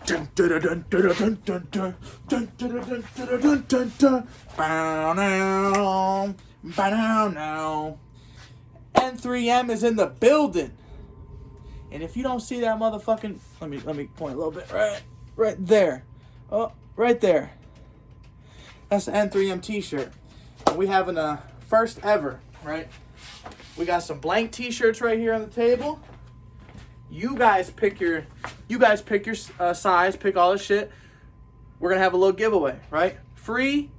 Dun, dun, dun, dun, dun, dun, dun, dun, dun, dun, dun, dun, dun, dun. Bow now, bow now. NThreem is in the building. And if you don't see that motherfucking, let me point a little bit right there. Oh, right there. That's the N3M t-shirt. And we having a first ever, right? We got some blank t-shirts right here on the table. You guys pick your size, pick all the shit. We're gonna have a little giveaway, right? Free,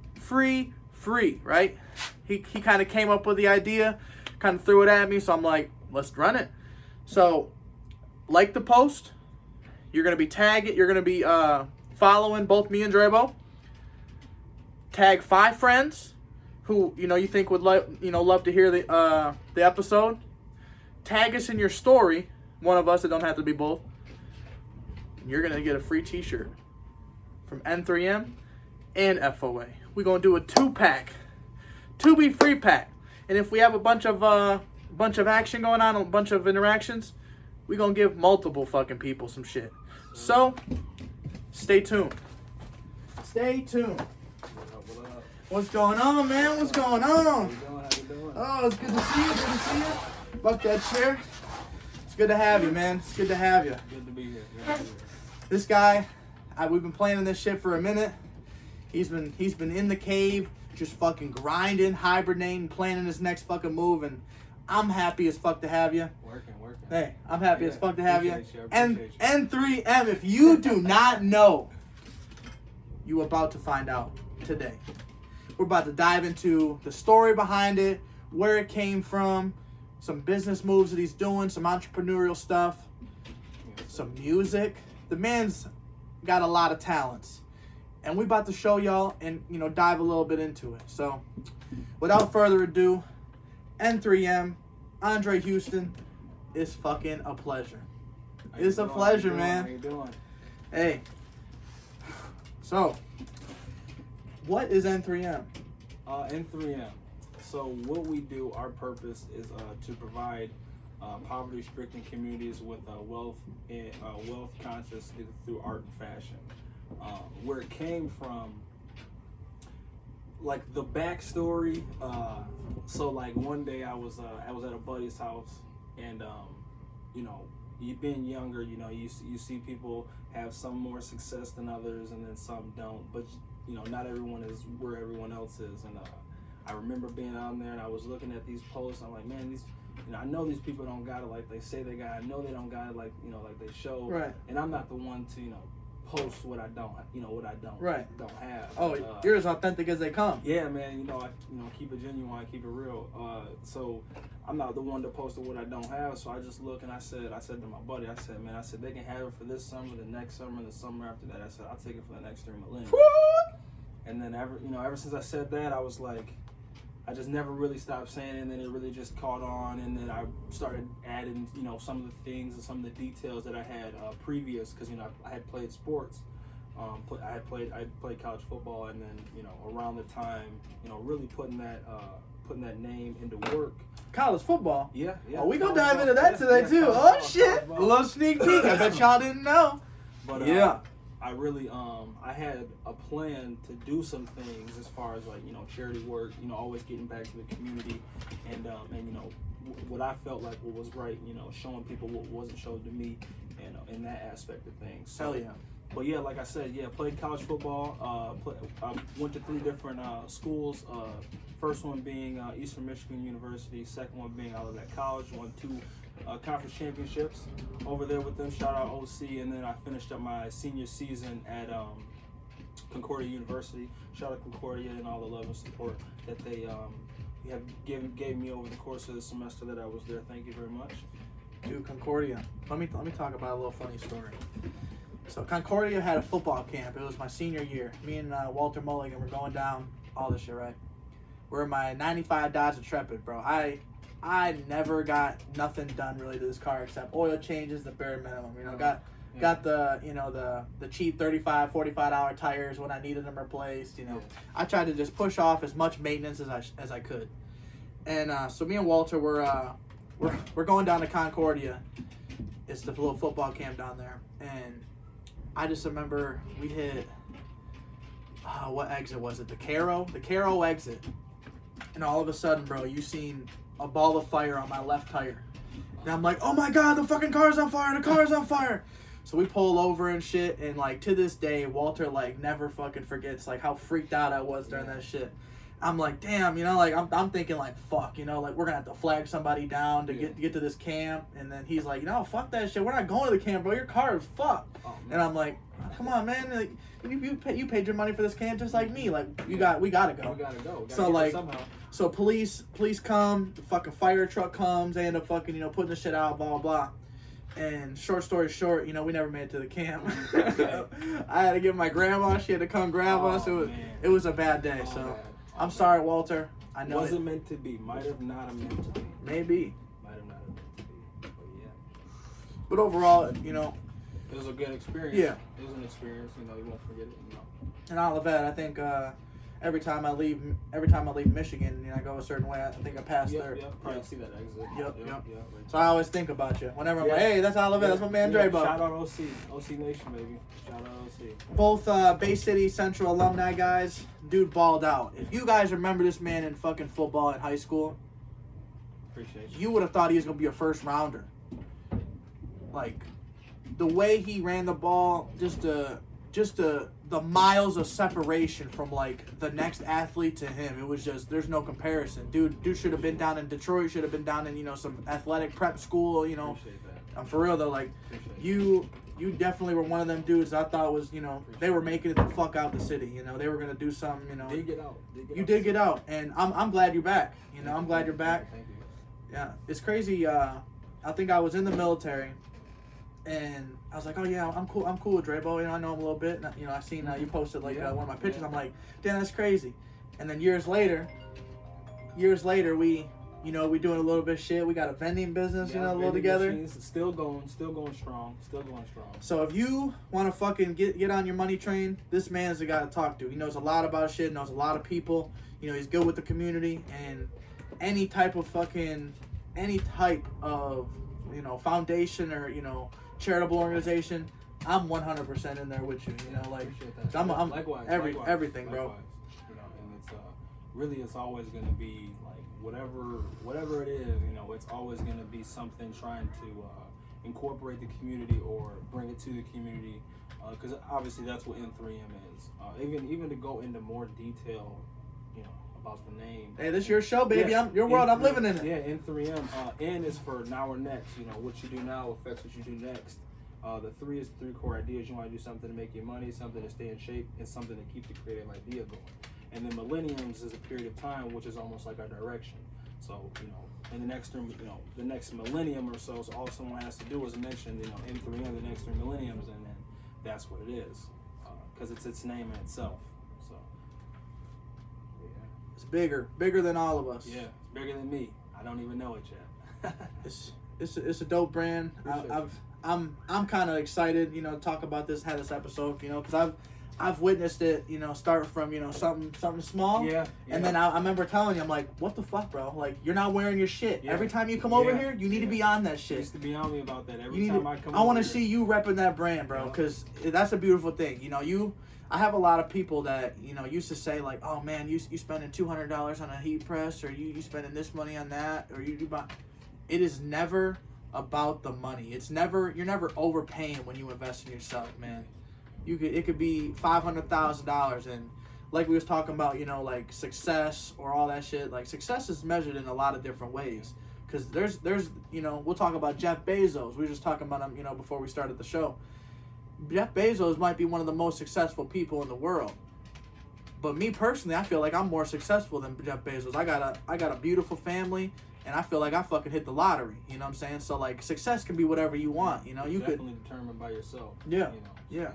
right? He kind of came up with the idea, kind of threw it at me, so I'm like, let's run it. So, like the post. You're gonna be tagging. You're gonna be following both me and Drebo. Tag 5 friends who you think would love to hear the episode. Tag us in your story. One of us, it don't have to be both. And you're gonna get a free t-shirt from N3M and FOA. We're gonna do a 2-pack. 2B free pack. And if we have a bunch of action going on, a bunch of interactions, we're gonna give multiple fucking people some shit. So stay tuned. Stay tuned. What's going on, man? What's going on? How you doing? Oh, it's good to see you. Good to see you. Fuck that chair. It's good to have you, man. It's good to have you. Good to be here. This guy, we've been planning this shit for a minute. He's been in the cave, just fucking grinding, hibernating, planning his next fucking move, and I'm happy as fuck to have you. Working. Hey, I'm happy as fuck to have you. And Appreciate you. N3M, if you do not know, you about to find out today. We're about to dive into the story behind it, where it came from, some business moves that he's doing, some entrepreneurial stuff, some music. The man's got a lot of talents. And we about to show y'all and, dive a little bit into it. So, without further ado, N3M, Andre Houston, it's fucking a pleasure. It's a pleasure, man. How you doing? Hey. So, what is N3M? N3M. So what we do, our purpose is to provide poverty-stricken communities with wealth conscious through art and fashion. Where it came from, like the backstory. So like one day I was at a buddy's house, and you've been younger, you see people have some more success than others, and then some don't. But not everyone is where everyone else is, and I remember being on there and I was looking at these posts. I'm like, man, these, I know these people don't got it like they say they got it. I know they don't got it like like they show. Right. And I'm not the one to post what I don't, don't have. Oh, you're as authentic as they come. Yeah, man. I keep it genuine, keep it real. So I'm not the one to post what I don't have. So I just look and I said to my buddy, man, they can have it for this summer, the next summer, the summer after that. I said, I'll take it for the next 3 millennium. And then ever since I said that, I was like, I just never really stopped saying it, and then it really just caught on, and then I started adding, some of the things and some of the details that I had previous, because I had played sports. I played college football, and then around the time, really putting that name into work. College football. Yeah. Oh, we gonna dive into that today too. Oh shit! A little sneak peek. I bet y'all didn't know. But yeah. I really I had a plan to do some things as far as like charity work, always getting back to the community, and what I felt like what was right, showing people what wasn't shown to me, and in that aspect of things. So, hell yeah. But yeah, like I said, played college football. I went to 3 different schools. First one being Eastern Michigan University. Second one being Olivet College. Won 2 conference championships over there with them. Shout out OC. And then I finished up my senior season at Concordia University. Shout out Concordia and all the love and support that they gave me over the course of the semester that I was there. Thank you very much. Dude, Concordia. Let me talk about a little funny story. So Concordia had a football camp. It was my senior year. Me and Walter Mulligan were going down all this shit, right? We're in my 95 Dodge Intrepid, bro. I never got nothing done really to this car except oil changes, the bare minimum. Got the the cheap $35, $45 tires when I needed them replaced. I tried to just push off as much maintenance as I could. And so me and Walter we're going down to Concordia. It's the little football camp down there, and I just remember we hit, what exit was it? The Caro exit. And all of a sudden, bro, you seen a ball of fire on my left tire. And I'm like, oh my God, the fucking car's on fire, the car's on fire. So we pull over and shit, and like to this day, Walter like never fucking forgets like how freaked out I was during that shit. I'm like, damn, you know, like I'm thinking like, fuck, you know, like we're gonna have to flag somebody down to get to this camp. And then he's like, you know, fuck that shit, we're not going to the camp, bro. Your car is fucked. Oh, and I'm like, come on, man, like you paid your money for this camp just like me, like we gotta go. We gotta so like, so police come, the fucking fire truck comes, they end up fucking, you know, putting the shit out, blah blah blah. And short story short, you know, we never made it to the camp. I had to get my grandma. She had to come grab us. It was a bad day. So man. I'm sorry, Walter. I know wasn't meant to be. Might have not meant to be. Maybe. Might have not meant to be. But yeah. But overall, you know, it was a good experience. Yeah. It was an experience. You know, you won't forget it. You know. And Olivet, I think every time I leave Michigan, you know, I go a certain way. I think I pass there. Yep. Probably see that exit. Yep. Right. So I always think about you whenever I'm like, hey, that's Olivet. That's my man Drebo. Shout out OC Nation, baby. Shout out OC. Both Bay City Central alumni guys. Dude balled out. If you guys remember this man in fucking football in high school, appreciate you would have thought he was gonna be a first rounder. Like the way he ran the ball, just the miles of separation from like the next athlete to him. It was just, there's no comparison. Dude should have been down in Detroit, should have been down in, you know, some athletic prep school, you know. I'm for real though, like you definitely were one of them dudes I thought was, you know, they were making it the fuck out the city, you know. They were gonna do something, you know. Did get out. You did get out, and I'm glad you're back. You know, I'm glad you're back. Thank you. Yeah, it's crazy. I think I was in the military, and I was like, oh yeah, I'm cool with Drebo. You know, I know him a little bit. And, you know, I seen you posted like one of my pictures. I'm like, damn, that's crazy. And then years later, we doing a little bit of shit. We got a vending business, you know, a little together. Still going strong. So if you want to fucking get on your money train, this man's the guy to talk to. He knows a lot about shit, knows a lot of people. You know, he's good with the community, and any type of, you know, foundation or, you know, charitable organization, I'm 100% in there with you. You know, like I'm likewise, everything, bro. You know, and it's really, it's always gonna be like whatever it is. You know, it's always gonna be something trying to incorporate the community or bring it to the community, because obviously that's what NThreem is. Even to go into more detail, you know, about the name. Hey, this is your show, baby. I'm your world. I'm living in it. Yeah, NThreem. N is for now or next. You know, what you do now affects what you do next. The 3 is 3 core ideas. You want to do something to make you money, something to stay in shape, and something to keep the creative idea going. And then millenniums is a period of time, which is almost like our direction. So, you know, in the next, you know, the next millennium or so all someone has to do is mention, you know, NThreem, the next 3 millenniums, and then that's what it is, because it's its name in itself. So, yeah. It's bigger than all of us. Yeah, it's bigger than me. I don't even know it yet. It's a dope brand. I'm kind of excited, you know, to talk about this, have this episode, you know, because I've witnessed it, you know, start from, you know, something small. Yeah. And then I remember telling you, I'm like, what the fuck, bro? Like, you're not wearing your shit. Yeah. Every time you come over here, you need to be on that shit. You used to be on me about that every time I come over. I want to see you repping that brand, bro, because that's a beautiful thing. You know, I have a lot of people that, you know, used to say like, oh man, you spending $200 on a heat press, or you spending this money on that, or you buy. It is never about the money. You're never overpaying when you invest in yourself, man. It could be $500,000, and like we was talking about, you know, like success or all that shit. Like success is measured in a lot of different ways, because there's you know, we'll talk about Jeff Bezos. We were just talking about him, you know, before we started the show. Jeff Bezos might be one of the most successful people in the world, but me personally, I feel like I'm more successful than Jeff Bezos. I got a beautiful family, and I feel like I fucking hit the lottery. You know what I'm saying? So like, success can be whatever you want. You know, you could definitely determined by yourself. Yeah. You know, yeah.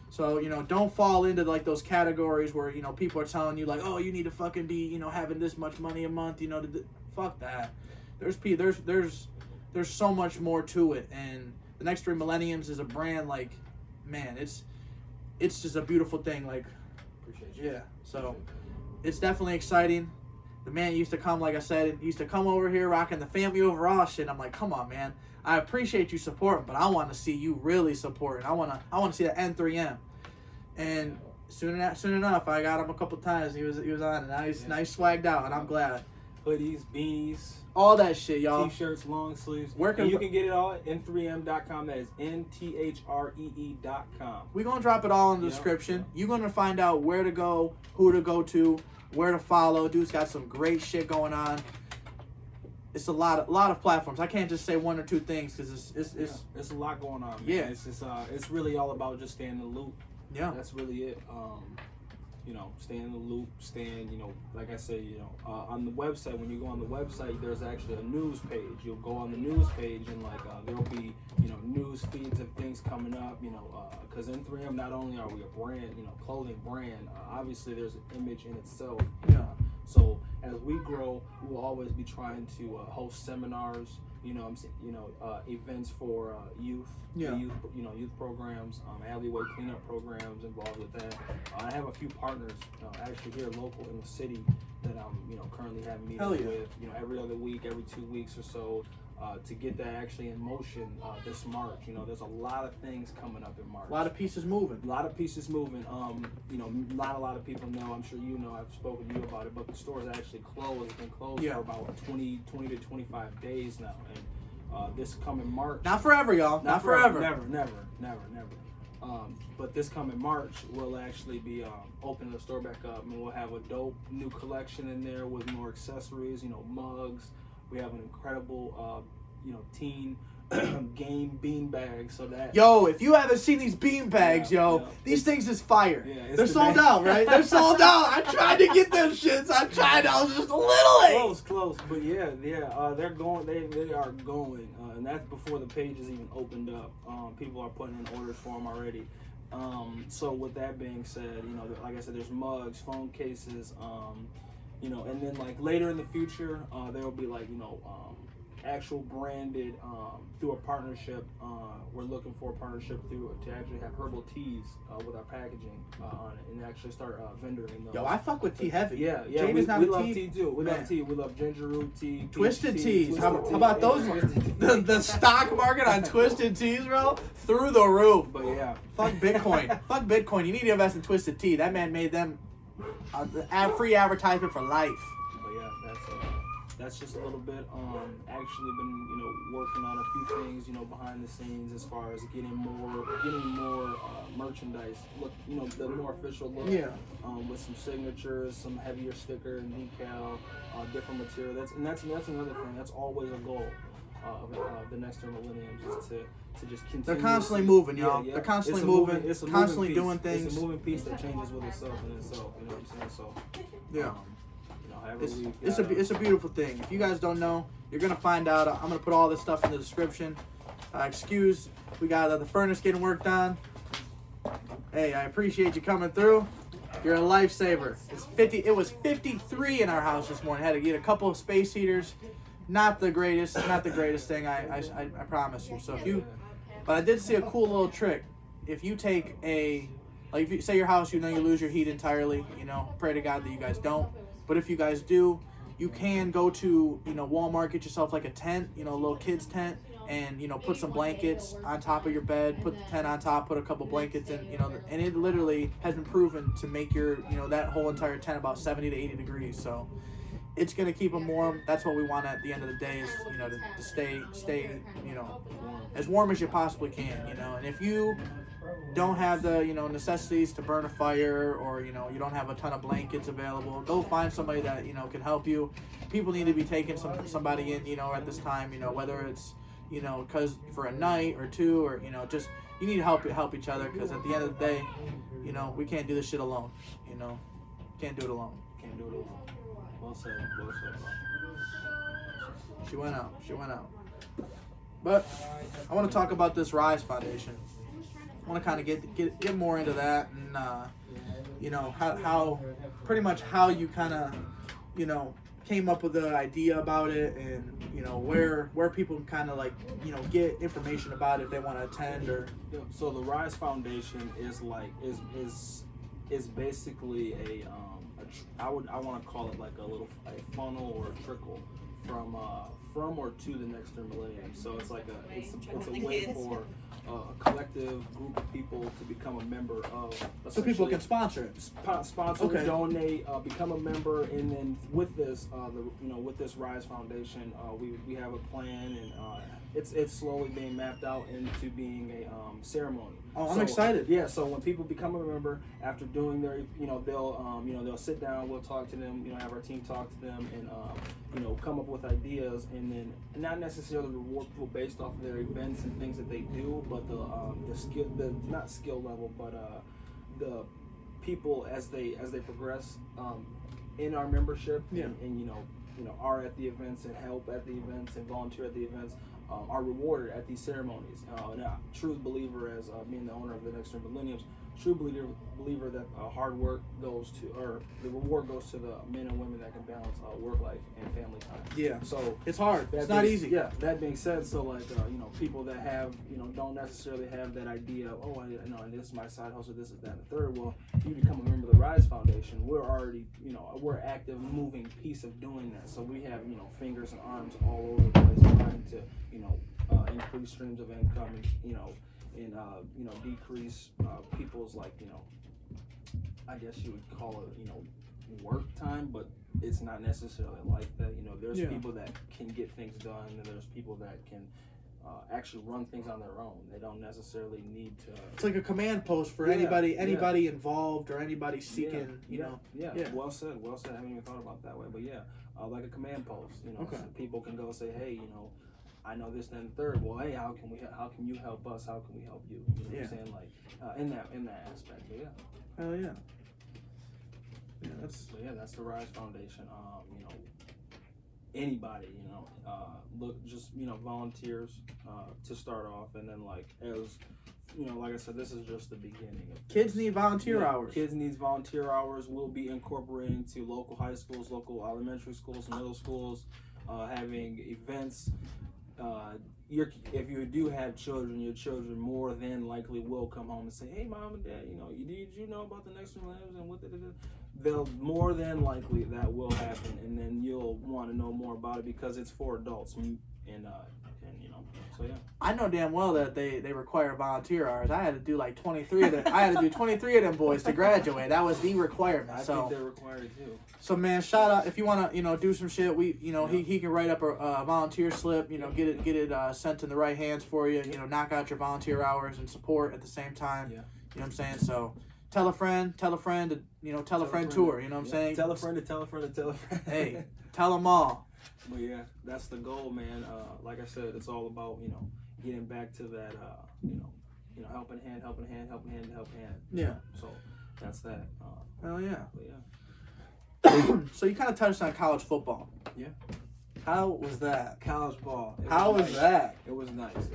So, you know, don't fall into like those categories where, you know, people are telling you like, oh, you need to fucking be, you know, having this much money a month. You know, fuck that. There's so much more to it, and the next 3 millenniums is a brand like, man, it's just a beautiful thing. Like, appreciate you. Yeah. So it's definitely exciting. The man used to come, like I said, used to come over here rocking the family overall shit. I'm like, come on, man. I appreciate you supporting, but I want to see you really supporting. I want to see the N3M. And soon enough, I got him a couple times. He was on, and now he's swagged out, and I'm glad. Hoodies, beanies, all that shit, y'all. T-shirts, long sleeves. And you can get it all at NThreem.com. That is NTHREE.com. We're going to drop it all in the description. You're going to find out where to go, who to go to, where to follow. Dude's got some great shit going on. It's a lot of platforms. I can't just say one or two things because it's a lot going on, man. Yeah. It's really all about just staying in the loop. Yeah. That's really it. Stay in the loop, like I say, on the website, when you go on the website, there's actually a news page. You'll go on the news page and there'll be, news feeds of things coming up, because NThreem, not only are we a brand, clothing brand, obviously there's an image in itself. Yeah. So as we grow, we will always be trying to host seminars, events for youth, youth programs, alleyway cleanup programs involved with that. I have a few partners actually here local in the city that I'm currently having meetings with, every other week, every 2 weeks or so, to get that actually in motion this March. There's a lot of things coming up in March. A lot of pieces moving. Not a lot of people know. I'm sure I've spoken to you about it, but the store's actually closed. It's been closed for about 20 to 25 days now. And this coming March. Not forever, y'all. Not forever. Never. But this coming March, we'll actually be opening the store back up, and we'll have a dope new collection in there with more accessories, mugs. We have an incredible, teen game bean bags. So that if you haven't seen these bean bags, these things is fire. Yeah, they're sold out, right? They're sold out. I tried to get them shits. I was just a little late. Close. But they're going. They are going, and that's before the page is even opened up. People are putting in orders for them already. So with that being said, like I said, there's mugs, phone cases, and then later in the future, there will be actual branded through a partnership. We're looking for a partnership to actually have herbal teas with our packaging on it, and actually start vendoring those. I fuck with tea heavy. Yeah. Jamie's we love tea too. We love tea. We love ginger root tea, twisted teas. How about those ones? The stock market on twisted teas, bro, through the roof. But yeah, fuck Bitcoin. Fuck Bitcoin. You need to invest in twisted tea. That man made them free advertisement for life. But yeah, that's just a little bit. Actually been working on a few things behind the scenes as far as getting more merchandise look, the more official look. Yeah. With some signatures, some heavier sticker and decal, different material. That's another thing. That's always a goal of the next millenniums is to just continue. They're constantly moving, y'all. Yeah. They're constantly moving. It's a constantly moving doing things. It's a moving piece that changes with itself and itself. You know what I'm saying? So yeah. It's a beautiful thing. If you guys don't know, you're gonna find out. I'm gonna put all this stuff in the description. We got the furnace getting worked on. Hey, I appreciate you coming through. You're a lifesaver. It was 53 in our house this morning. Had to get a couple of space heaters. Not the greatest thing. I promise you. But I did see a cool little trick. If you take if you say your house, you lose your heat entirely. Pray to God that you guys don't. But if you guys do, you can go to Walmart, get yourself a tent, a little kid's tent, and put some blankets on top of your bed, put the tent on top, put a couple blankets in, and it literally has been proven to make your that whole entire tent about 70 to 80 degrees. So it's gonna keep them warm. That's what we want at the end of the day is to stay as warm as you possibly can. And if you don't have the necessities to burn a fire, or you don't have a ton of blankets available, go find somebody that can help you. People need to be taking somebody in at this time, whether it's because for a night or two, or just you need to help each other, because at the end of the day we can't do this shit alone. Can't do it alone. Well said. She went out. But I want to talk about this Rise Foundation. I want to kind of get more into that, and how pretty much how you kind of came up with the idea about it, and where people can kind of get information about it if they want to attend. Or so the Rise Foundation is basically a I want to call it like a funnel or a trickle from or to the next millennium. So it's like it's a way for a collective group of people to become a member of. So people can sponsor it. Sponsor, donate, become a member, and then with this, with this Rise Foundation, we have a plan, and it's slowly being mapped out into being a ceremony. Oh, I'm excited. Yeah, so when people become a member, after doing their, they'll sit down, we'll talk to them, have our team talk to them, and come up with ideas, and then not necessarily reward people based off of their events and things that they do, but the skill, not skill level, but the people as they progress in our membership, and are at the events and help at the events and volunteer at the events. Are rewarded at these ceremonies. And a true believer, as being the owner of the Next Millenniums, true believer that hard work goes to, or the reward goes to the men and women that can balance work life and family time. Yeah. So it's hard. It's not easy. Yeah. That being said, so like people that have don't necessarily have that idea of, oh, this is my side hustle, this is that, and the third. Well, you become a member of the Rise Foundation. We're already we're active, moving piece of doing that. So we have fingers and arms all over the place trying to increase streams of income, and decrease people's I guess you would call it work time, but it's not necessarily like that. There's people that can get things done, and there's people that can actually run things on their own. They don't necessarily need to. It's like a command post for anybody involved or anybody seeking. Well said. I haven't even thought about it that way, but like a command post. So people can go say, hey, I know this, and the third. Well, hey, how can you help us? How can we help you? You know what I'm saying? Like in that aspect. But hell yeah. That's the Rise Foundation. Anybody, look, just volunteers to start off, and then like I said, this is just the beginning. Kids need volunteer hours. Kids need volunteer hours. We'll be incorporating to local high schools, local elementary schools, middle schools, having events. If you do have children, your children more than likely will come home and say, "Hey, mom and dad, did you know about the Next Millenniums and what they did?" They'll more than likely that will happen, and then you'll want to know more about it because it's for adults, and so yeah. I know damn well that they require volunteer hours. I had to do like 23 of them. I had to do 23 of them boys to graduate. That was the requirement. I think they're required too. So man, shout out if you want to do some shit. We he can write up a volunteer slip. Get it sent in the right hands for you. Knock out your volunteer hours and support at the same time. Yeah. You know what I'm saying? So tell a friend to tell a friend tour. You know what I'm saying? Tell a friend to tell a friend to tell a friend. Hey, tell them all. But that's the goal, man. Like I said, it's all about getting back to that helping hand to helping hand. Yeah. So that's that. Hell yeah. But yeah. So you kind of touched on college football. Yeah. How was that? College ball. How was that? It was nice.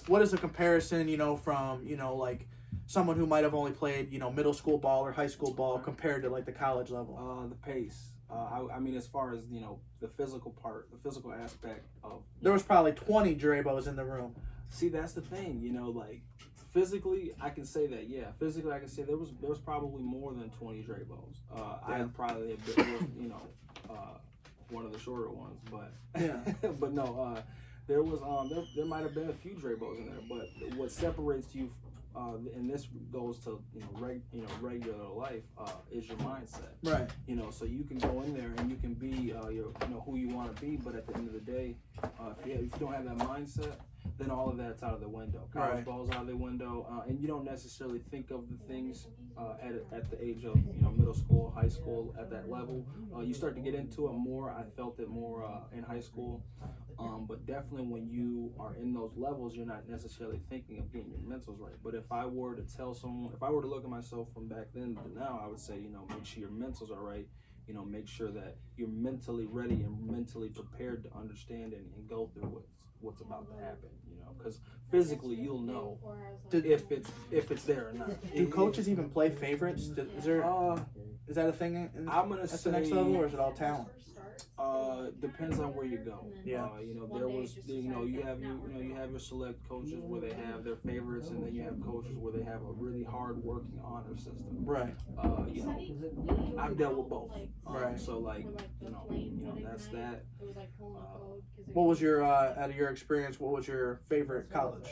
What is the comparison, from, like someone who might have only played, middle school ball or high school ball compared to like the college level? The pace. I mean, as far as, the physical part, the physical aspect of... There was probably 20 Drabos in the room. See, that's the thing, physically, I can say that, Physically, I can say there was probably more than 20 Drabos. I probably have been, one of the shorter ones, but... Yeah. But no, there was, there might have been a few Drabos in there, but what separates you... and this goes to regular life is your mindset, right? So you can go in there and you can be who you want to be, but at the end of the day, if you don't have that mindset, then all of that's out of the window. College ball's out of the window, and you don't necessarily think of the things at the age of middle school, high school, at that level. You start to get into it more. I felt it more in high school. But definitely when you are in those levels, you're not necessarily thinking of getting your mentals right. But if I were to tell someone, if I were to look at myself from back then to now, I would say, make sure your mentals are right. Make sure that you're mentally ready and mentally prepared to understand and go through what's about to happen. Because physically you'll know if it's there or not. Do coaches even play favorites? Is that a thing? I'm gonna say the next level, or is it all talent? Depends on where you go. Yeah. You know, you have your select coaches where they have their favorites, and then you have coaches where they have a really hard working honor system. Right. You know, I've dealt with both. Right. So like, that's that. What was your out of your experience? What was your favorite college?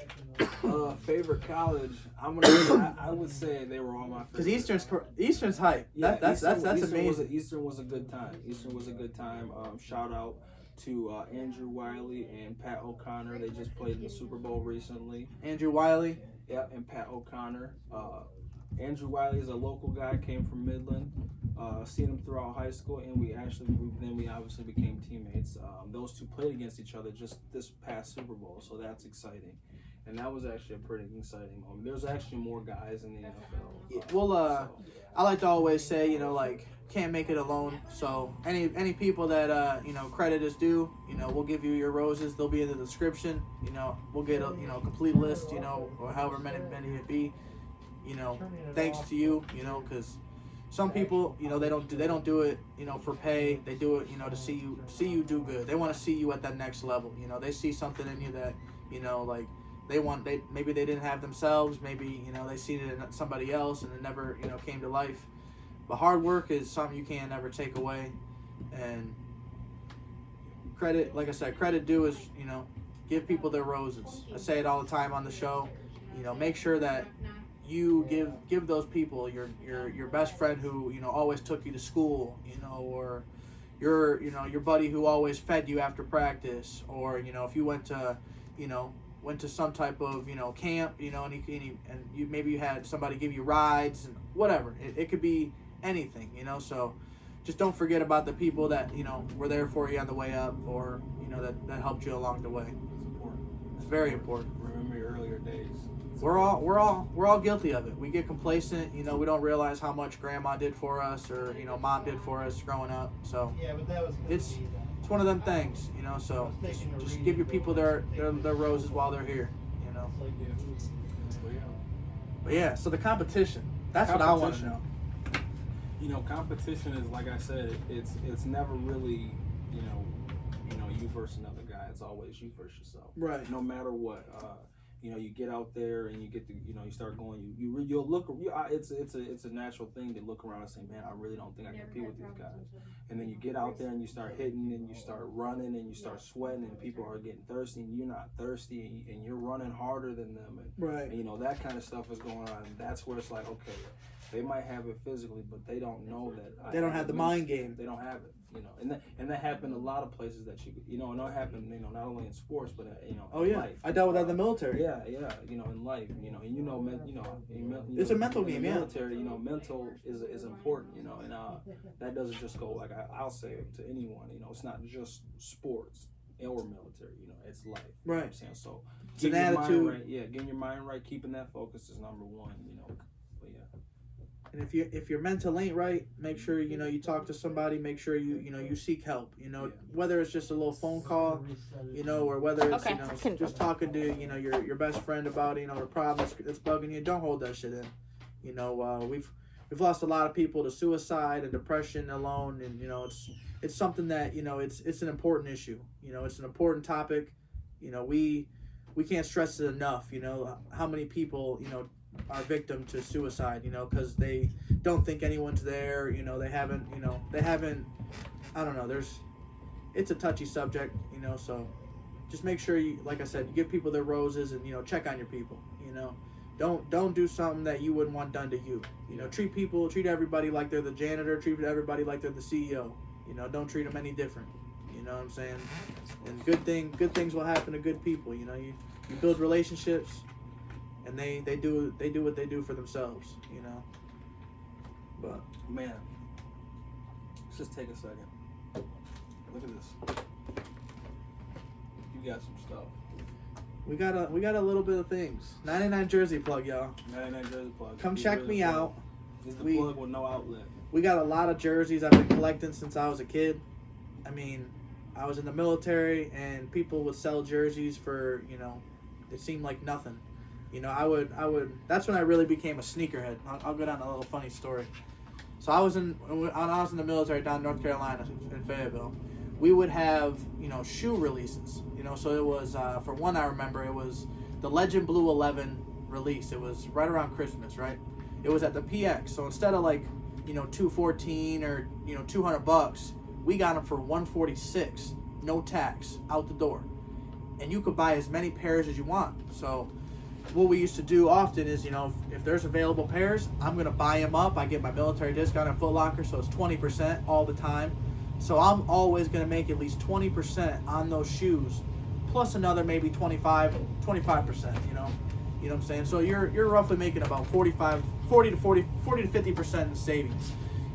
Favorite college? I would say they were all my favorites. Because Eastern's hype. Yeah, That's amazing. Eastern was a good time. Eastern was a good time. Shout out to Andrew Wiley and Pat O'Connor. They just played in the Super Bowl recently. Andrew Wiley. Yeah, and Pat O'Connor. Andrew Wiley is a local guy, came from Midland. Seen him throughout high school, and we obviously became teammates. Those two played against each other just this past Super Bowl, so that's exciting. And that was actually a pretty exciting moment. There's actually more guys in the NFL. Yeah, well, I like to always say, like, can't make it alone. So any people that credit is due, we'll give you your roses. They'll be in the description. We'll get a complete list, or however many it be. Thanks to you, because some people, they don't do it, for pay. They do it, to see you do good. They want to see you at that next level. They see something in you that, like maybe they didn't have themselves. Maybe, they seen it in somebody else and it never, came to life. But hard work is something you can't ever take away. And credit, like I said, credit due is, give people their roses. I say it all the time on the show. Make sure that you give those people your best friend who always took you to school, or your buddy who always fed you after practice, or if you went to some type of camp, and maybe you had somebody give you rides and whatever. It could be anything, so just don't forget about the people that were there for you on the way up, or that helped you along the way. It's important. It's very important. Remember your earlier days. We're all guilty of it. We get complacent, we don't realize how much grandma did for us, or mom did for us growing up. So it's one of them things, so just give your people their roses while they're here, But yeah, so the competition, that's what I want to know. Competition is, like I said, it's never really, you versus another guy. It's always you versus yourself. Right. No matter what. You get out there and you get to, you start going. You'll look. It's a natural thing to look around and say, man, I really don't think I can compete with these guys. And then you get out there and you start hitting and you start running and you start sweating and people are getting thirsty and you're not thirsty and you're running harder than them and that kind of stuff is going on. And that's where it's like, okay, they might have it physically, but they don't know that. They don't have the mind game. They don't have it. And that happened in a lot of places that and that happened, not only in sports, but oh in yeah, life. I dealt with that in the military. Yeah, in life, It's a mental game, yeah. Military, mental is important, and that doesn't just go like I'll say it to anyone, it's not just sports or military, it's life. Right. You know what I'm saying? So it's an attitude. Right, getting your mind right, keeping that focus is number one, But yeah. And if your mental ain't right, make sure you talk to somebody. Make sure you seek help. Whether it's just a little phone call, or whether it's just talking to your best friend about the problem that's bugging you. Don't hold that shit in. We've lost a lot of people to suicide and depression alone, and it's something that it's an important issue. It's an important topic. We can't stress it enough. How many people are victim to suicide, because they don't think anyone's there, they haven't, I don't know, it's a touchy subject, so just make sure you, like I said, you give people their roses and, check on your people, don't do something that you wouldn't want done to you, treat everybody like they're the janitor, treat everybody like they're the CEO, don't treat them any different, you know what I'm saying, and good things will happen to good people, you build relationships. And they do what they do for themselves, But man, let's just take a second. Look at this. You got some stuff. We got a little bit of things. 99 jersey plug, y'all. 99 jersey plug. Come check me out. It's the plug with no outlet. We got a lot of jerseys I've been collecting since I was a kid. I mean, I was in the military and people would sell jerseys for it seemed like nothing. I would. That's when I really became a sneakerhead. I'll go down a little funny story. So I was in the military down in North Carolina in Fayetteville. we would have, shoe releases. So it was, for one, I remember it was the Legend Blue 11 release. It was right around Christmas, right? It was at the PX. So instead of like, $214 or, $200, we got them for $146, no tax, out the door. And you could buy as many pairs as you want. So what we used to do often is, if there's available pairs, I'm going to buy them up. I get my military discount at Foot Locker, so it's 20% all the time. So I'm always going to make at least 20% on those shoes, plus another maybe 25%, You know what I'm saying? So you're roughly making about 40 to 50% in savings.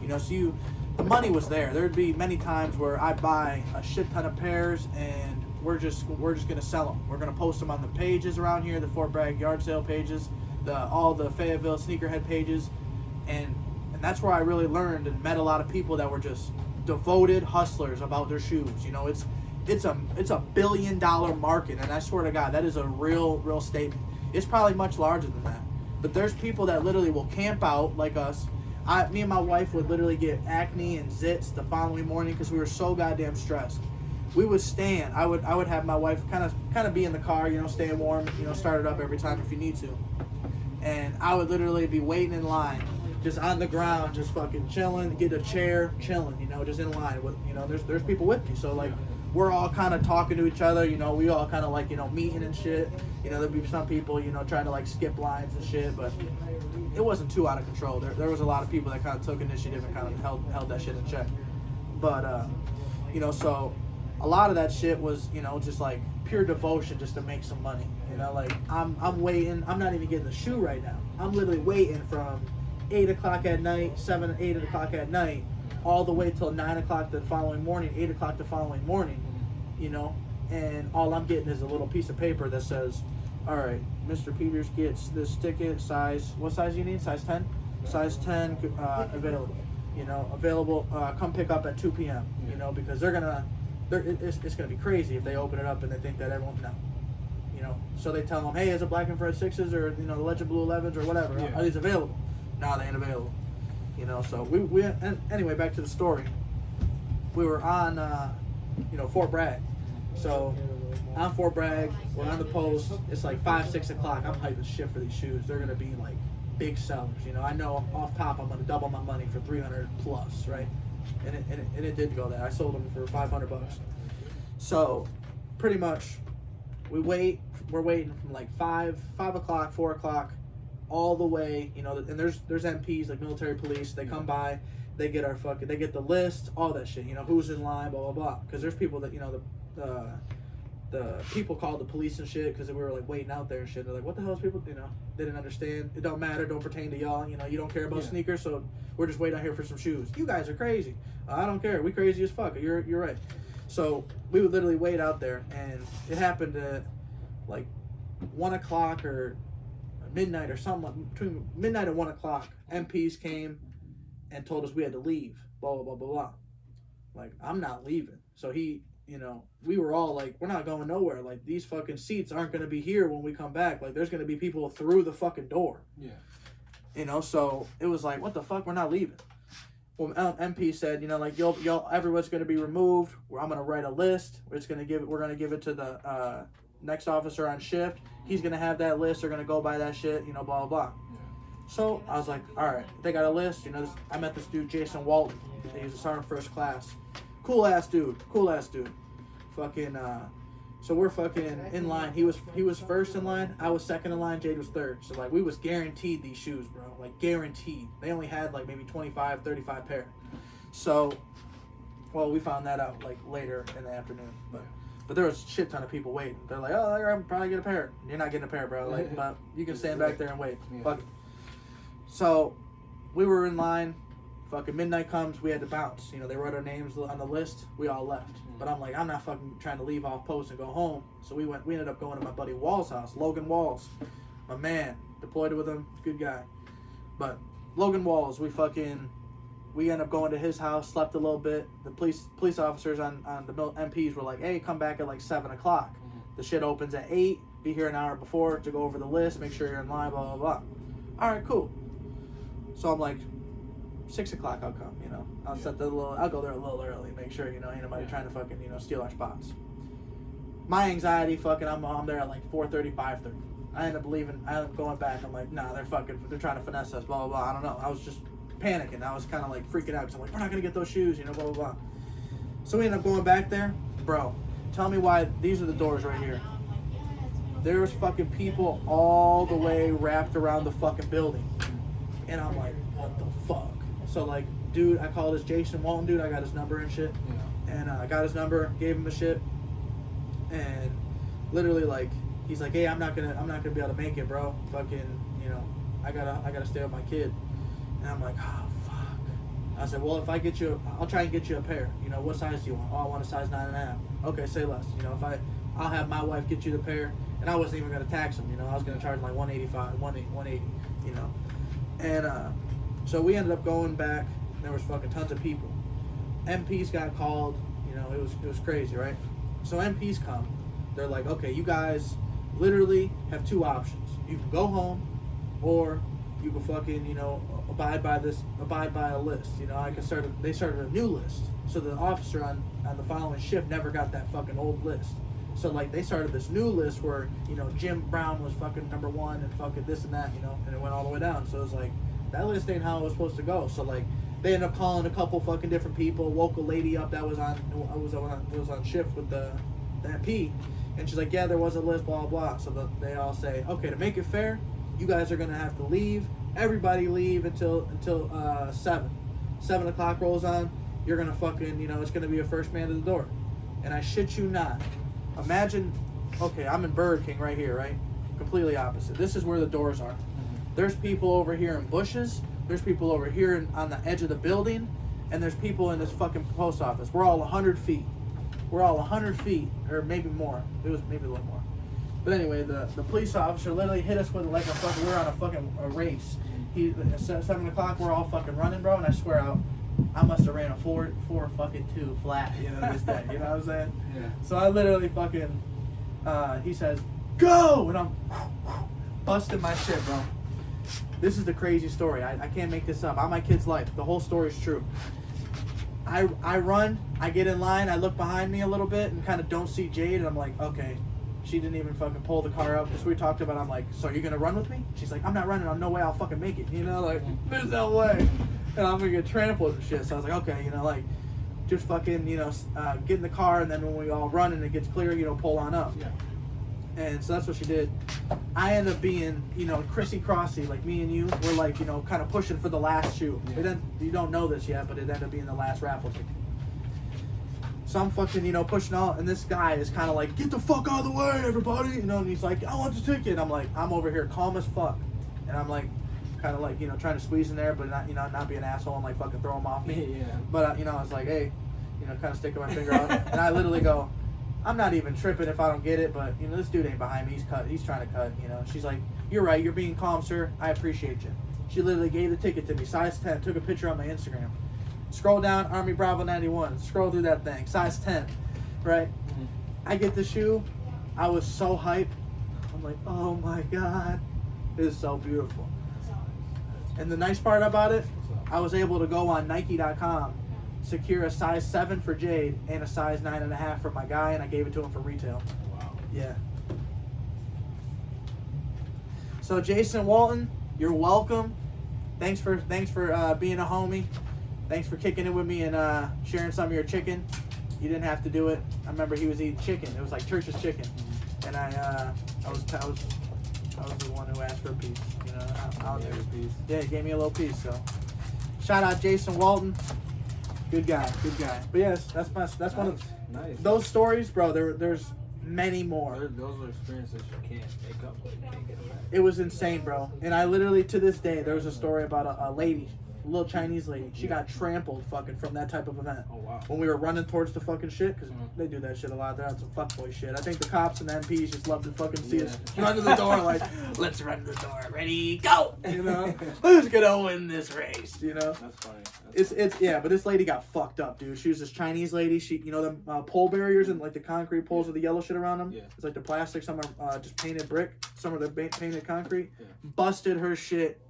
So the money was there. There'd be many times where I'd buy a shit ton of pairs and we're just gonna sell them. We're gonna post them on the pages around here, the Fort Bragg yard sale pages, all the Fayetteville sneakerhead pages, and that's where I really learned and met a lot of people that were just devoted hustlers about their shoes. It's a $1 billion market, and I swear to God, that is a real statement. It's probably much larger than that, but there's people that literally will camp out like us. Me and my wife would literally get acne and zits the following morning because we were so goddamn stressed. We would stand. I would have my wife kind of be in the car, staying warm, start it up every time if you need to. And I would literally be waiting in line, just on the ground, just fucking chilling, get a chair, chilling, just in line with, there's people with me. So like, we're all kind of talking to each other, we all kind of like, meeting and shit. There'd be some people, trying to like skip lines and shit, but it wasn't too out of control. There was a lot of people that kind of took initiative and kind of held that shit in check. But, so a lot of that shit was, just like pure devotion just to make some money. Like I'm waiting. I'm not even getting the shoe right now. I'm literally waiting from 8 o'clock at night, 8 o'clock at night, all the way till 9 o'clock the following morning, 8 o'clock the following morning, and all I'm getting is a little piece of paper that says, all right, Mr. Peters gets this ticket, what size you need? Size 10? Size 10 available. Available, come pick up at 2 p.m., because it's going to be crazy if they open it up and they think that everyone, no. So they tell them, hey, is it black and red 6s or, the Legend Blue 11s or whatever? Yeah. Are these available? No, they ain't available. So we and anyway, back to the story. We were on, Fort Bragg. So on Fort Bragg, we're on the post. It's like 5, 6 o'clock. I'm hyped as shit for these shoes. They're going to be like big sellers. I know off top I'm going to double my money for 300 plus, right? And it did go there. I sold them for $500. So pretty much we're waiting from like 5 o'clock, 4 o'clock, all the way, and there's MPs, like military police, they come by, they get they get the list, all that shit, who's in line, blah, blah, blah. Because there's people that, the people called the police and shit because we were like waiting out there and shit. They're like, what the hell is people, they didn't understand. It don't matter, don't pertain to y'all, you don't care about sneakers, so we're just waiting out here for some shoes. You guys are crazy. I don't care, we crazy as fuck, you're right. So we would literally wait out there, and it happened at like 1 o'clock or midnight or something, between midnight and 1 o'clock, MPs came and told us we had to leave, blah, blah, blah, blah, blah. Like, I'm not leaving. So we were all like, we're not going nowhere. Like, these fucking seats aren't going to be here when we come back. Like, there's going to be people through the fucking door. Yeah. So it was like, what the fuck? We're not leaving. Well, MP said, like, y'all, everyone's going to be removed. I'm going to write a list. We're going to give it to the next officer on shift. He's going to have that list. They're going to go by that shit, blah, blah, blah. Yeah. So I was like, all right, they got a list. I met this dude, Jason Walton. He's a sergeant first class. Cool ass dude. Fucking, so we're fucking in line. He was first in line. I was second in line. Jade was third. So like, we was guaranteed these shoes, bro. Like, guaranteed. They only had like maybe 25, 35 pair. So, well, we found that out like later in the afternoon. But there was a shit ton of people waiting. They're like, oh, I'm probably get a pair. You're not getting a pair, bro. Like, but you can stand back there and wait. Yeah. Fuck it. So we were in line. Fucking midnight comes, we had to bounce. They wrote our names on the list. We all left. But I'm like, I'm not fucking trying to leave off post and go home. So we ended up going to my buddy Wall's house, Logan Walls. My man, deployed with him, good guy. But Logan Walls, we ended up going to his house, slept a little bit. The police officers on the MPs were like, hey, come back at like 7 o'clock. The shit opens at 8. Be here an hour before to go over the list, make sure you're in line, blah, blah, blah. All right, cool. So I'm like, 6 o'clock I'll come, you know. I'll go there a little early, make sure, you know, ain't nobody trying to fucking, you know, steal our spots. My anxiety, fucking, I'm there at like 4:30, 5:30. I end up going back. I'm like, nah, they're trying to finesse us, blah, blah, blah. I don't know. I was just panicking. I was kind of like freaking out because I'm like, we're not going to get those shoes, you know, blah, blah, blah. So we end up going back there. Bro, tell me why these are the doors right here. There's fucking people all the way wrapped around the fucking building. And I'm like, what the fuck? So like, dude, I called this Jason Walton dude. I got his number and shit. Yeah. And I got his number, gave him the shit. And literally like, he's like, hey, I'm not gonna be able to make it, bro. Fucking, you know, I gotta stay with my kid. And I'm like, oh fuck. I said, well, if I get you, I'll try and get you a pair. You know, what size do you want? Oh, I want a size 9.5. Okay, say less. You know, I'll have my wife get you the pair. And I wasn't even gonna tax him. You know, I was gonna charge him like 180. You know, and so we ended up going back. There was fucking tons of people. MPs got called. You know, it was crazy, right? So MPs come. They're like, okay, you guys literally have two options. You can go home, or you can fucking, you know, abide by a list. You know, they started a new list. So the officer on the following shift never got that fucking old list. So like they started this new list where, you know, Jim Brown was fucking number 1 and fucking this and that, you know, and it went all the way down. So it was like, that list ain't how it was supposed to go. So like they ended up calling a couple fucking different people, woke a lady up that was on shift with the MP. And she's like, yeah, there was a list, blah, blah. So they all say, okay, to make it fair, you guys are going to have to leave. Everybody leave until 7. 7 o'clock rolls on. You're going to fucking, you know, it's going to be a first man to the door. And I shit you not. Imagine, okay, I'm in Burger King right here, right? Completely opposite. This is where the doors are. There's people over here in bushes. There's people over here on the edge of the building. And there's people in this fucking post office. We're all 100 feet. We're all 100 feet, or maybe more. It was maybe a little more. But anyway, the police officer literally hit us with like we were on a race. At 7 o'clock, we're all fucking running, bro, and I swear I must have ran a 4.2 flat, you know, this day. You know what I'm saying? Yeah. So I literally fucking, he says, go! And I'm busting my shit, bro. This is the crazy story. I can't make this up. On my kid's life. The whole story is true. I run, I get in line, I look behind me a little bit and kind of don't see Jade, and I'm like, okay, she didn't even fucking pull the car up. Because we talked about, I'm like, so are you going to run with me? She's like, I'm not running, no way I'll fucking make it, you know, like, there's no way. And I'm going to get trampled and shit. So I was like, okay, you know, like, just fucking, you know, get in the car, and then when we all run and it gets clear, you know, pull on up. Yeah. And so that's what she did. I ended up being, you know, crissy-crossy, like me and you, we're like, you know, kind of pushing for the last shoe. Yeah. You don't know this yet, but it ended up being the last raffle ticket. So I'm fucking, you know, pushing out, and this guy is kind of like, get the fuck out of the way, everybody, you know, and he's like, I want the ticket. I'm like, I'm over here calm as fuck. And I'm like, kind of like, you know, trying to squeeze in there, but not, you know, not be an asshole and like fucking throw him off me. Yeah. But, you know, I was like, hey, you know, kind of sticking my finger out. And I literally go, I'm not even tripping if I don't get it, but, you know, this dude ain't behind me. He's trying to cut, you know. She's like, you're right. You're being calm, sir. I appreciate you. She literally gave the ticket to me, size 10, took a picture on my Instagram. Scroll down, Army Bravo 91. Scroll through that thing, size 10, right? Mm-hmm. I get the shoe. I was so hyped. I'm like, oh, my God. It is so beautiful. And the nice part about it, I was able to go on Nike.com, secure a size 7 for Jade and a size 9.5 for my guy, and I gave it to him for retail. Wow. Yeah. So Jason Walton, you're welcome. Thanks for being a homie. Thanks for kicking it with me and sharing some of your chicken. You didn't have to do it. I remember he was eating chicken. It was like Church's chicken, and I was the one who asked for a piece. You know, I was there. Yeah, he gave me a little piece. So shout out Jason Walton. Good guy. But yes, that's nice. One of those stories, bro. There's many more. Those are experiences you can't make up, but you can't get them back. It was insane, bro. And I literally, to this day, there was a story about a lady, a little Chinese lady. She got trampled fucking from that type of event. Oh, wow. When we were running towards the fucking shit, because they do that shit a lot. They're on some fuckboy shit. I think the cops and the MPs just love to fucking see us run to the door like, let's run to the door. Ready, go! You know? Who's gonna win this race? You know? That's funny. It's yeah, but this lady got fucked up, dude. She was this Chinese lady. She, you know, them pole barriers and like the concrete poles with the yellow shit around them. Yeah. It's like the plastic. Some are just painted brick. Some are the painted concrete. Yeah. Busted her shit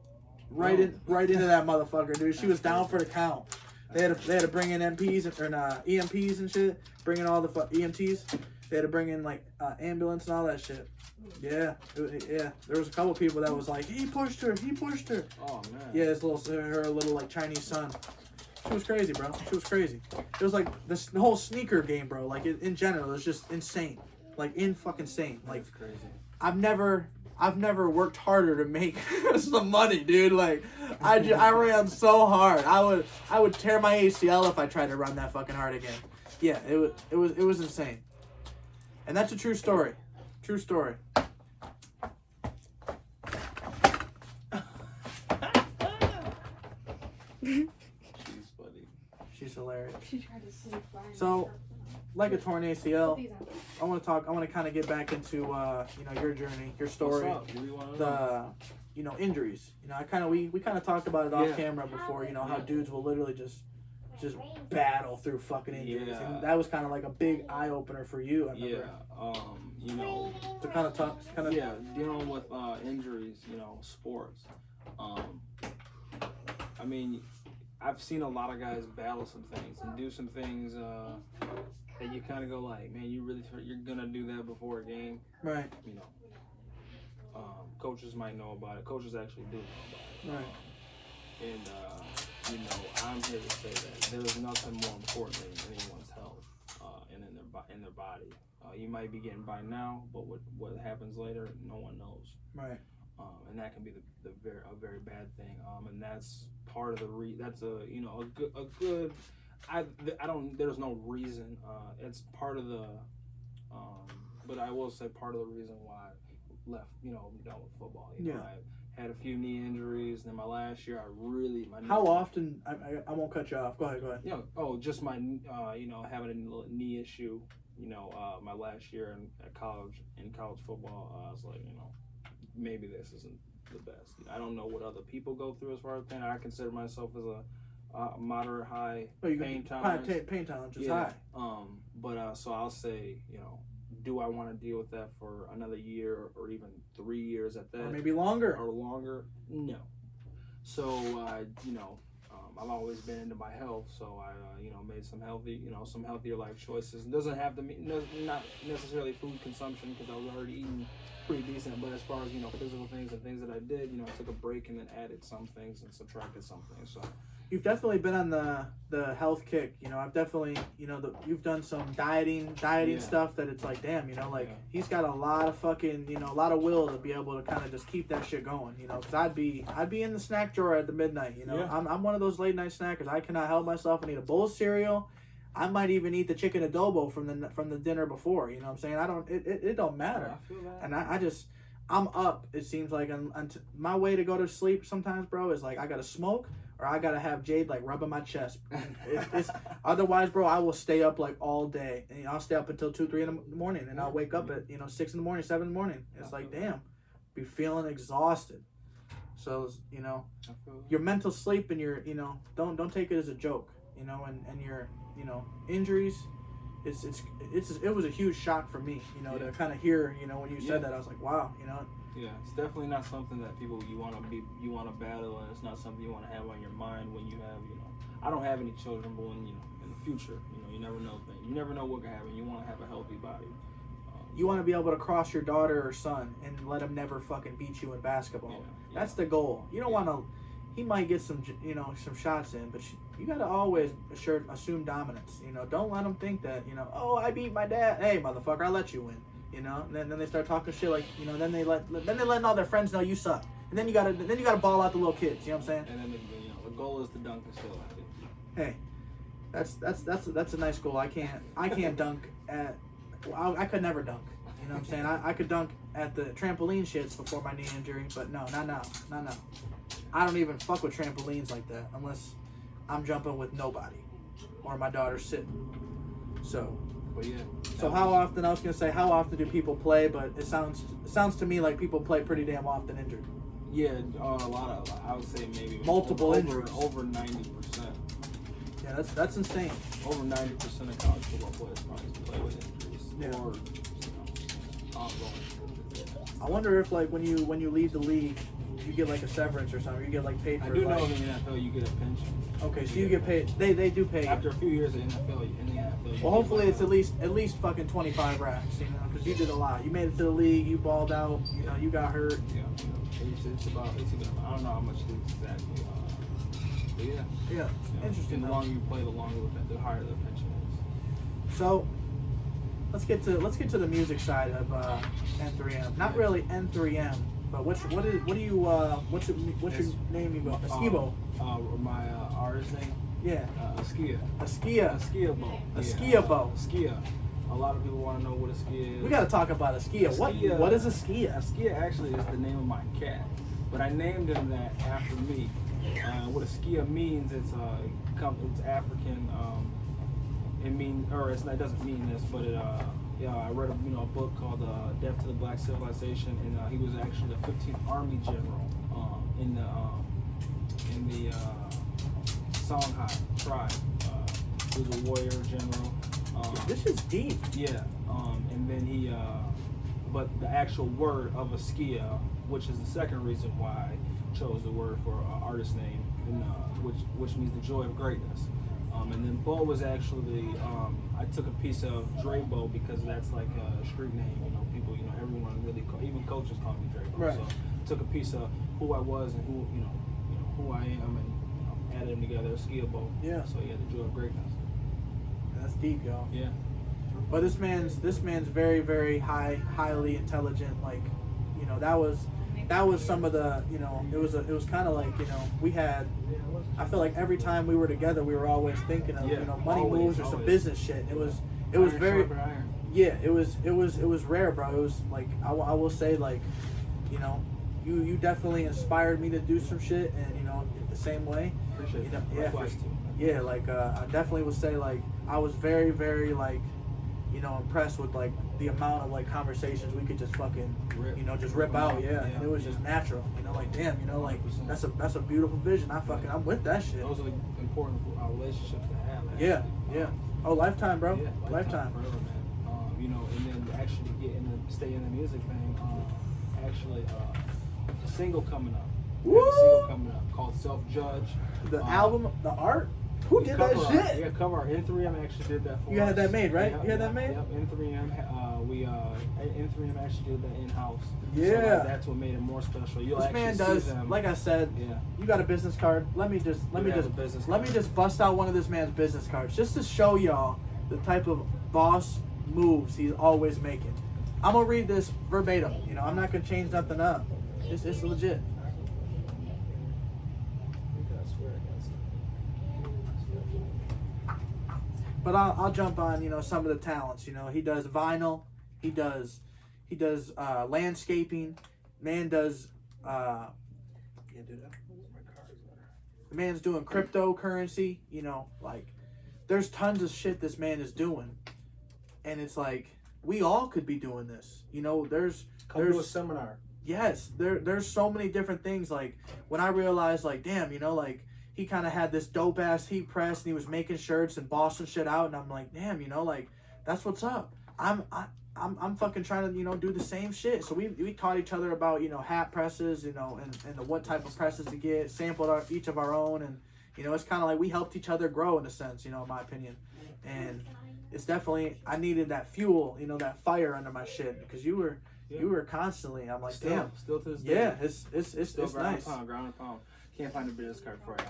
right into that motherfucker, dude. She was down for the count. They had to bring in MPs or EMPs and shit. Bring in all the EMTs. They had to bring in like ambulance and all that shit. Yeah, yeah. There was a couple people that was like, he pushed her. Oh man. Yeah, her little like Chinese son. She was crazy, bro. She was crazy. It was like the whole sneaker game, bro. Like in general, it was just insane. Like fucking insane. Like that's crazy. I've never worked harder to make some money, dude. Like I ran so hard. I would tear my ACL if I tried to run that fucking hard again. Yeah, it was insane. And that's a true story. True story. She's funny. She's hilarious. She tried to sleep by So, like a torn ACL, I want to kind of get back into your journey, your story, What's up? What do you want to know? the injuries. We kind of talked about it off camera before. How dudes will literally just battle through fucking injuries. Yeah. And that was kind of like a big eye opener for you. I remember. To kind of talk. dealing with injuries, sports. I mean, I've seen a lot of guys battle some things and do some things that you kind of go like, man, you're gonna do that before a game, Right. Coaches might know about it. Coaches actually do know about it. Right. And I'm here to say that there's nothing more important than anyone's health and in their body. You might be getting by now, but what happens later, no one knows. Right. And that can be a very bad thing. And that's part of that's a good. I don't. There's no reason. It's part of the. But I will say part of the reason why I left. Done with football. I had a few knee injuries. Then my last year, How often? I won't cut you off. Go ahead. Just my having a little knee issue. My last year in college football, I was like, maybe this isn't the best. I don't know what other people go through as far as pain. I consider myself as a moderate high pain tolerance. Pain tolerance is high. So I'll say, do I want to deal with that for another year or even 3 years at that? Or maybe longer. No. So I've always been into my health, so I made some healthier life choices. It doesn't have to mean not necessarily food consumption because I was already eating pretty decent, but as far as physical things and things that I did, I took a break and then added some things and subtracted some things. So you've definitely been on the health kick. I've definitely you've done some dieting stuff that it's like, damn, he's got a lot of fucking a lot of will to be able to kind of just keep that shit going. Because I'd be in the snack drawer at the midnight. I'm one of those late night snackers. I cannot help myself and eat a bowl of cereal. I might even eat the chicken adobo from the dinner before. You know what I'm saying? It don't matter. I feel that. And I'm up. It seems like my way to go to sleep sometimes, bro, is like I gotta smoke or I gotta have Jade like rubbing my chest. Otherwise, bro, I will stay up like all day, and I'll stay up until 2-3 in the morning, and I'll wake up at 6 in the morning, 7 in the morning. It's like, damn, be feeling exhausted. So your mental sleep and your don't take it as a joke. And your injuries, it was a huge shock for me, to kind of hear, when you said that, I was like, wow, Yeah, it's definitely not something that you want to battle, and it's not something you want to have on your mind when you have, I don't have any children, but when, in the future, you never know things. You never know what can happen. You want to have a healthy body. You want to be able to cross your daughter or son and let him never fucking beat you in basketball. Yeah. That's the goal. You don't want to. He might get some shots in, but you gotta always assume dominance. Don't let him think that oh, I beat my dad. Hey, motherfucker, I let you win. And then they start talking shit like then they letting all their friends know you suck. And then you gotta ball out the little kids. You know what I'm saying? And then the goal is to dunk and still. Hey, that's a nice goal. I can't dunk at. I could never dunk. You know what I'm saying? I could dunk at the trampoline shits before my knee injury, but no, not now. I don't even fuck with trampolines like that unless I'm jumping with nobody or my daughter's sitting. So, but yeah. So how often do people play? But it sounds to me like people play pretty damn often injured. Yeah, a lot of. I would say maybe multiple injuries. Over 90%. Yeah, that's insane. Over 90% of college football players probably play with injuries. Yeah. Or ongoing. I wonder if when you leave the league, you get like a severance or something. You get like paid for. I do know like, in the NFL you get a pension. Okay, so you get paid. They do pay. After a few years in the NFL. Well, hopefully it's at least fucking 25 racks, you know, because you did a lot. You made it to the league. You balled out. You know, you got hurt. Yeah. It's about. I don't know how much it is exactly. But yeah. Yeah. Interesting. The longer you play, the higher the pension is. So, let's get to the music side of N3M. Not really N3M, but what's your name? You go Skibo. My artist name. Yeah. Askia. Skiabo. Yeah. Skiabo. Askia. A lot of people want to know what Askia is. We got to talk about Askia. What is Askia? Askia actually is the name of my cat, but I named him that after me. What Askia means, it's African. It doesn't mean this, but I read a book called Death to the Black Civilization, and he was actually the 15th Army General in the Songhai tribe. He was a warrior general. This is deep. Yeah, and then but the actual word of Askia, which is the second reason why I chose the word for artist name, which means the joy of greatness. And then Bo was actually, I took a piece of Drebo because that's like a street name. You know, people, everyone really, even coaches call me Drebo. Right. So took a piece of who I was and who I am, and added them together. Skill Bo. Yeah. So yeah, the joy of greatness. That's deep, y'all. Yeah. But this man's very, very highly intelligent. Like, that was some of the, it was kind of like, we had, I feel like every time we were together, we were always thinking of, money moves or some business shit. It was very, yeah, it was rare, bro. It was like, I will say, like, you definitely inspired me to do some shit, and, the same way. Appreciate that. Yeah, like, I definitely would say, like, I was very, very, like, impressed with, like, the amount of, like, conversations we could just fucking, rip out, and it was just natural, like, damn, like, that's a beautiful vision. I'm with that shit. Those are important relationships to have. Yeah. Oh, lifetime, bro. Yeah, lifetime. Forever, man. And then actually stay in the music thing, a single coming up. Woo! A single coming up called Self-Judge. The album, the art? Who did that shit? Yeah, cover art. NThreem actually did that for us. You had that made, right? Yep, you had that made? Yep, NThreem. NThreem actually did that in-house. Yeah. So that's what made it more special. This man does, like I said, you got a business card. Let me just bust out one of this man's business cards just to show y'all the type of boss moves he's always making. I'm gonna read this verbatim. I'm not gonna change nothing up. It's legit. But I'll jump on, some of the talents. He does vinyl, he does landscaping. Man does the man's doing cryptocurrency. Like, there's tons of shit this man is doing, and it's like we all could be doing this. There's do a seminar. Yes, there's so many different things. Like, when I realized, like, damn, like, he kind of had this dope ass heat press, and he was making shirts and bossing shit out, and I'm like, damn, like, that's what's up. I'm fucking trying to do the same shit. So we taught each other about hat presses, and what type of presses to get, sampled each of our own, and it's kind of like we helped each other grow in a sense, in my opinion. And it's definitely, I needed that fuel, that fire under my shit, because you were constantly, I'm like, damn, still to this day. Yeah, it's still nice. Ground and pound. Can't find a business card for you.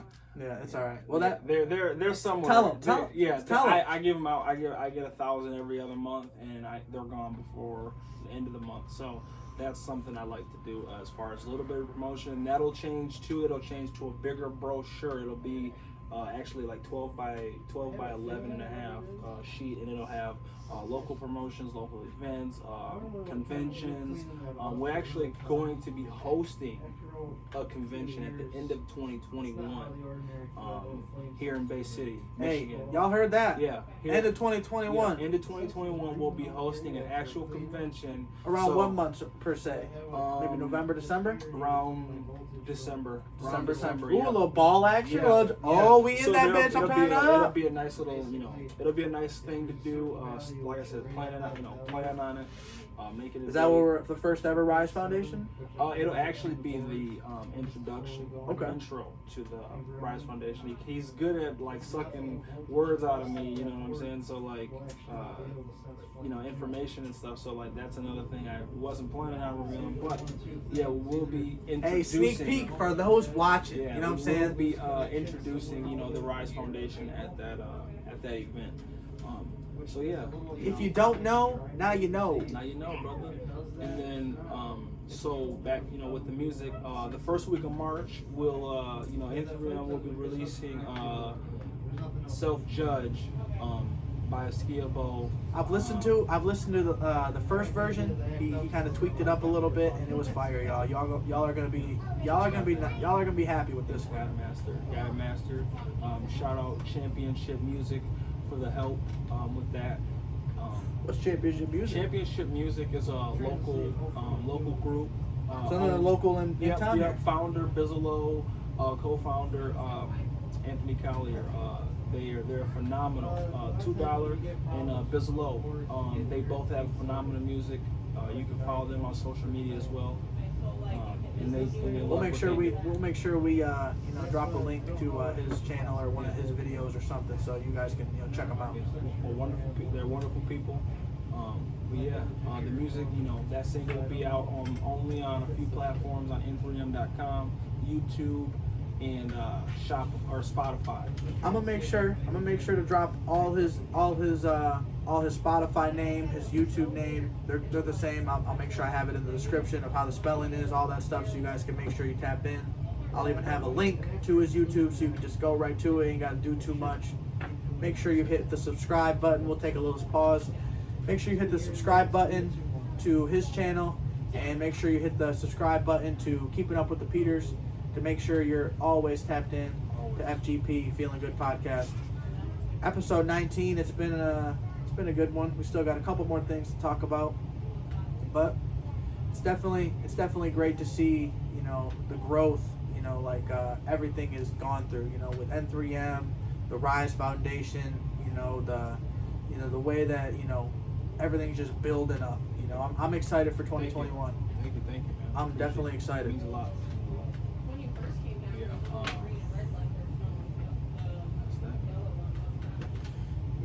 Yeah, it's all right. Well, they're somewhere. Tell them. Yeah, tell them. I give them out. I get 1,000 every other month, and they're gone before the end of the month. So that's something I like to do as far as a little bit of promotion. That'll change too. It'll change to a bigger brochure. It'll be actually like 12 by 11 and a half sheet, and it'll have local promotions, local events, conventions. We're actually going to be hosting a convention at the end of 2021 here in Bay City, Michigan. Hey, y'all heard that? Yeah. End of 2021. Yeah, end of 2021, we'll be hosting an actual convention. Around what month per se? Maybe November, December? Around December. December. Yeah. Ooh, a little ball action. Yeah. Oh, we in so that bitch. I'm trying to. It'll be a nice little, it'll be a nice thing to do. Like I said, plan on it. make it a Is that day. what we're the first ever Rise Foundation? It'll actually be the introduction, Okay. intro to the Rise Foundation. He's good at like sucking words out of me, you know what I'm saying? So like, information and stuff. So like that's another thing I wasn't planning on revealing, but yeah, we'll be introducing. Hey, sneak peek for those watching. Yeah, you know what I'm we'll saying? be introducing, the Rise Foundation at that event. So yeah. If you don't know, now you know. Now you know, brother. And then, so back, with the music, the first week of March, we'll, NThreem will be releasing Self Judge by Skiabo. I've listened to the first version. He kind of tweaked it up a little bit, and it was fire, y'all. Y'all are gonna be happy with this one. God Master. Shout out Championship Music for the help with that. What's Championship Music? Championship Music is a local group. Something local in town. Yep. Founder Bizzolo, co-founder Anthony Collier. They're phenomenal. $2 and Bizzolo. They both have phenomenal music. You can follow them on social media as well. We'll make sure we drop a link to his channel or one of his videos or something, so you guys can check them out. They're wonderful people. The music, that single will be out only on a few platforms on NThreem.com, YouTube, and Spotify. I'm gonna make sure to drop all his Spotify name, his YouTube name. They're the same. I'll make sure I have it in the description of how the spelling is, all that stuff, so you guys can make sure you tap in. I'll even have a link to his YouTube, so you can just go right to it. Ain't gotta do too much. Make sure you hit the subscribe button. We'll take a little pause. Make sure you hit the subscribe button to his channel, and make sure you hit the subscribe button to Keeping Up with the Peters, to make sure you're always tapped in to FGP Feeling Good Podcast. Episode 19. It's been a good one. We still got a couple more things to talk about, but it's definitely great to see the growth. Everything is gone through. With NThreem, the Rise Foundation. The way that everything's just building up. I'm excited for 2021. Thank you, man. I'm definitely excited. It means a lot.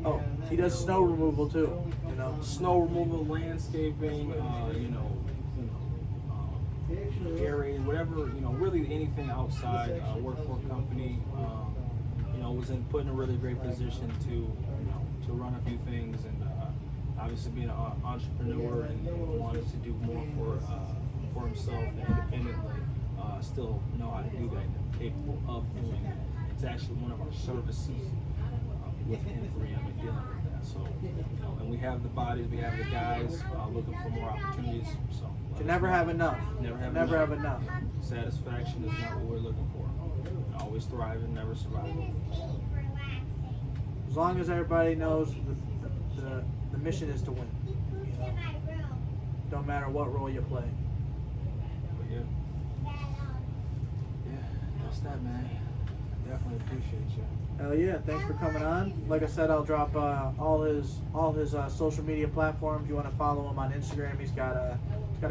Oh, he does snow removal too. Snow removal, landscaping, aerating, whatever, really anything outside. Work for a company, was put in a really great position to run a few things, and obviously being an entrepreneur and wanting to do more for himself and independently. Still know how to do that and capable of doing it. It's actually one of our services with NThreem and dealing with that. So, and we have the bodies, we have the guys looking for more opportunities. So, You never have enough. Never have enough. Satisfaction is not what we're looking for. Always thriving, never surviving. As long as everybody knows the mission is to win. Don't matter what role you play. But yeah, that's that, man. I definitely appreciate you. Hell yeah! Thanks for coming on. Like I said, I'll drop all his social media platforms. You want to follow him on Instagram? He's got a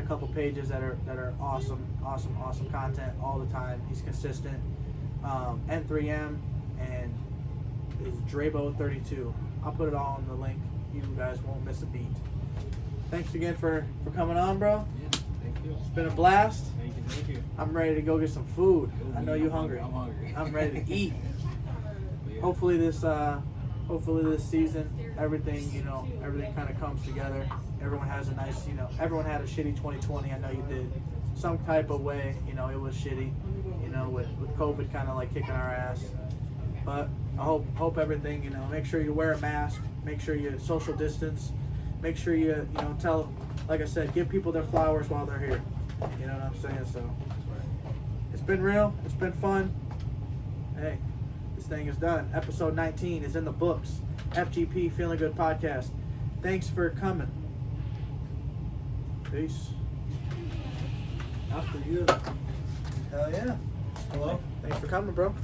couple pages that are awesome content all the time. He's consistent. NThreem and is Drabo32. I'll put it all in the link. You guys won't miss a beat. Thanks again for coming on, bro. Yeah, thank you. It's been a blast. Thank you. I'm ready to go get some food. I know you're hungry. I'm hungry. I'm ready to eat. Yeah. Hopefully this season, everything kind of comes together. Everyone has a nice, everyone had a shitty 2020. I know you did. Some type of way, it was shitty, with COVID kind of like kicking our ass. But I hope everything, make sure you wear a mask, make sure you social distance, make sure you, like I said, give people their flowers while they're here. You know what I'm saying? So it's been real. It's been fun. Hey, this thing is done. Episode 19 is in the books. FGP Feeling Good Podcast. Thanks for coming. Peace. After you. Hell yeah. Hello. Thanks for coming, bro.